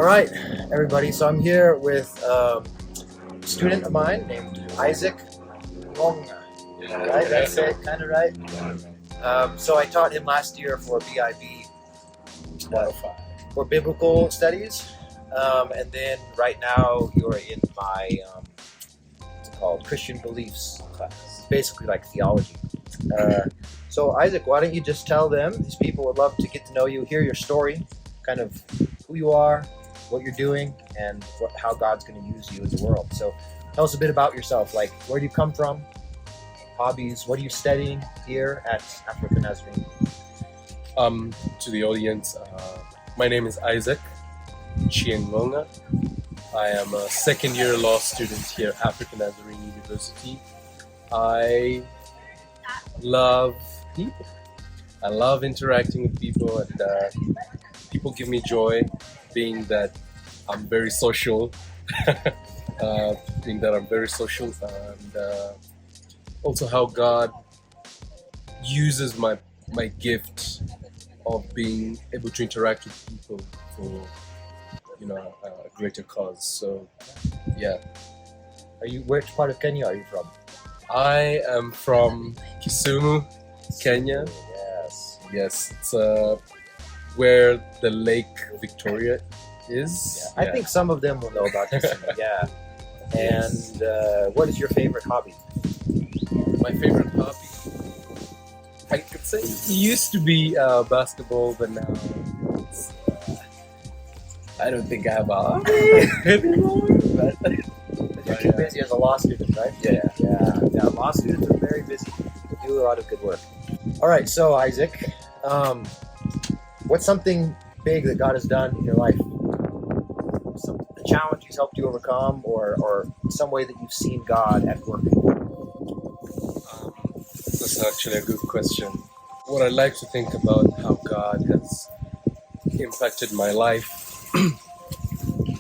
All right, everybody. So I'm here with a student of mine named Isaac Monga. Right? That's it, kind of right. So I taught him last year for BIB, for biblical studies, and then right now you're in my what's it called, Christian beliefs class. Basically like theology. So Isaac, why don't you just tell them? These people would love to get to know you, hear your story, kind of who you are, what you're doing, and how God's going to use you in the world. So tell us a bit about yourself, like where do you come from, hobbies, what are you studying here at African Nazarene? To the audience, my name is Isaac Chiengonga. I am a second-year law student here at African Nazarene University. I love people. I love interacting with people, and people give me joy, being that I'm very social. And also how God uses my gift of being able to interact with people for a greater cause. So yeah. Which part of Kenya are you from? I am from Kisumu, Kenya. Yes. It's where the Lake Victoria is. Yeah. I think some of them will know about this. Yeah. And what is your favorite hobby? My favorite hobby, I could say it used to be basketball, but now I don't think I have a hobby anymore. You're too busy as a law student, right? Yeah. Law students are very busy. They do a lot of good work. All right, so Isaac, what's something big that God has done in your life? A challenge He's helped you overcome, or some way that you've seen God at work? That's actually a good question. What I like to think about how God has impacted my life,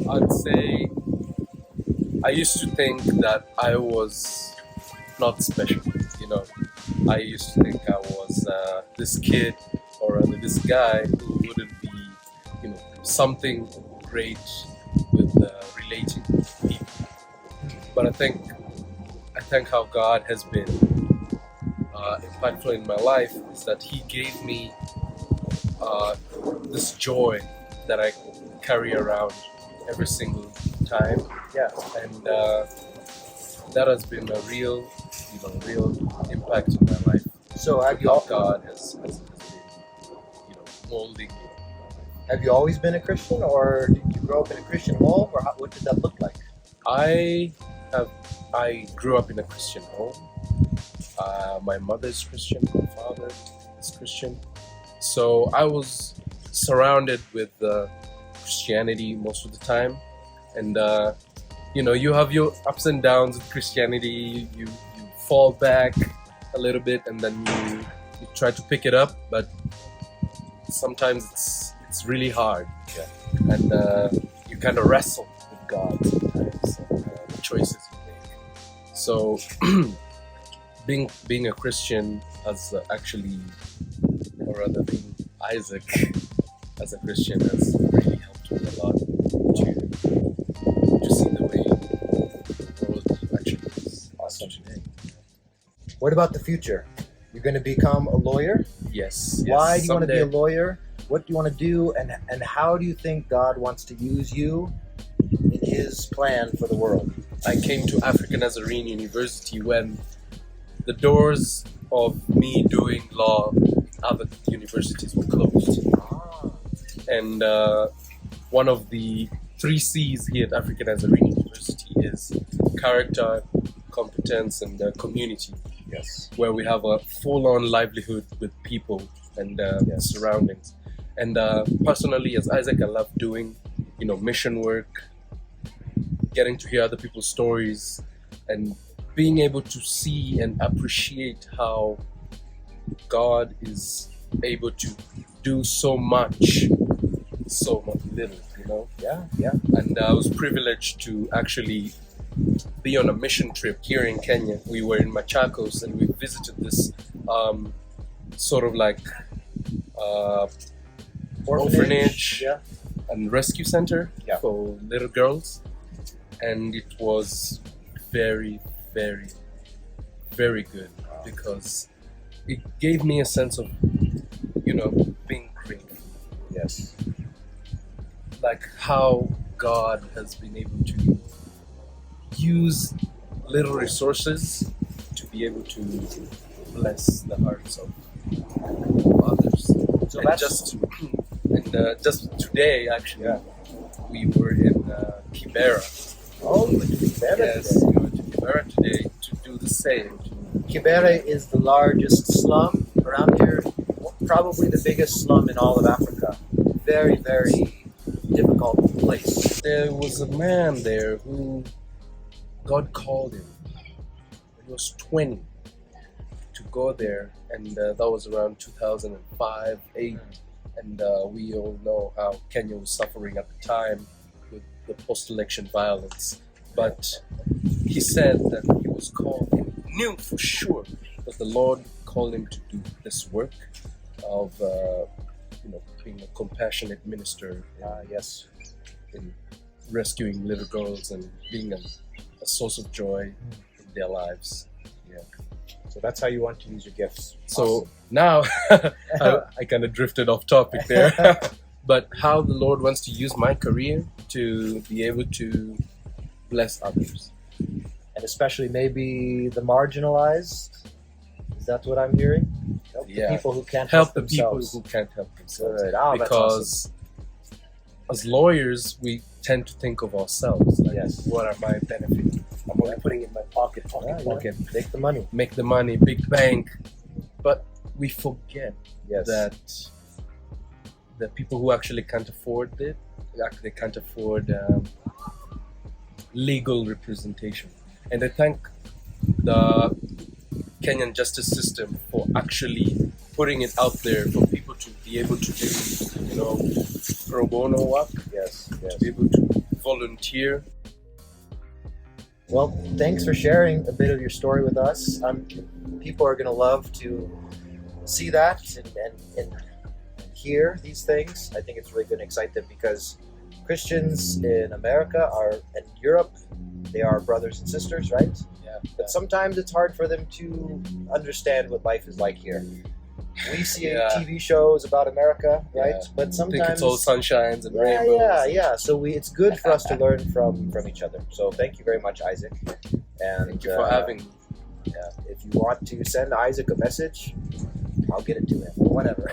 I'd say I used to think that I was not special. I used to think I was this kid, or rather this guy who wouldn't be, something great with relating with people. But I think how God has been impactful in my life is that He gave me this joy that I carry around every single time. Yeah. And that has been a real impact in my life. So have you God has been, molding me. Have you always been a Christian, or did you grow up in a Christian home, or what did that look like? I grew up in a Christian home. My mother is Christian, my father is Christian. So I was surrounded with Christianity most of the time. And you have your ups and downs with Christianity. You fall back a little bit, and then you try to pick it up, but sometimes it's really hard. Yeah. And you kind of wrestle with God sometimes, and the choices you make. So being a Christian has actually, or rather being Isaac as a Christian, has really helped me a lot to see the way the world actually is. Awesome. What about the future? You're going to become a lawyer? Yes. Why do you want to be a someday. lawyer? What do you want to do? And how do you think God wants to use you in His plan for the world? I came to African Nazarene University when the doors of me doing law in other universities were closed. And one of the 3 C's here at African Nazarene University is character, competence, and community. Yes. Where we have a full-on livelihood with people and surroundings. And personally, as Isaac, I love doing, mission work, getting to hear other people's stories, and being able to see and appreciate how God is able to do so much little, Yeah. And I was privileged to actually be on a mission trip here in Kenya. We were in Machakos, and we visited this sort of like orphanage. Yeah. rescue center Yeah. for little girls, and it was very, very, very good because it gave me a sense of, being creative. Yes. Like how God has been able to use little resources to be able to bless the hearts of others. So And that's just today, actually, Yeah. we were in Kibera. Oh, you went to Kibera Yes, today. we went to Kibera today to do the same. Kibera is the largest slum around here, probably the biggest slum in all of Africa. Very, very difficult place. There was a man there who God called him. He was 20 to go there, and that was around 2005, 8, and we all know how Kenya was suffering at the time with the post-election violence. But he said that he was called, he knew for sure that the Lord called him to do this work of, being a compassionate minister Yes. in rescuing little girls and being a source of joy in their lives. So that's how you want to use your gifts. So now I kind of drifted off topic there, but how the Lord wants to use my career to be able to bless others. And especially maybe the marginalized. Is that what I'm hearing? Help the Yeah. people who can't Help the people themselves. who can't help themselves. Good. Oh, that's awesome. Because as lawyers, we tend to think of ourselves. Like, Yes. what are my benefits? I'm only putting it in my pocket, Okay. Take the money. make the money, big bank. But we forget Yes. that the people who actually can't afford it, actually can't afford legal representation. And I thank the Kenyan justice system for actually putting it out there for people to be able to do, pro bono work, Yes. to be able to volunteer. Well, thanks for sharing a bit of your story with us. People are going to love to see that and hear these things. I think it's really going to excite them because Christians in America and Europe, they are brothers and sisters, right? Yeah. But sometimes it's hard for them to understand what life is like here. We see Yeah. TV shows about America, right? Yeah. But I sometimes think it's all sunshines and yeah, rainbows. yeah. So it's good for us to learn from each other. So thank you very much, Isaac. And Thank you for having me. if you want to send Isaac a message, I'll get it to him. Whatever.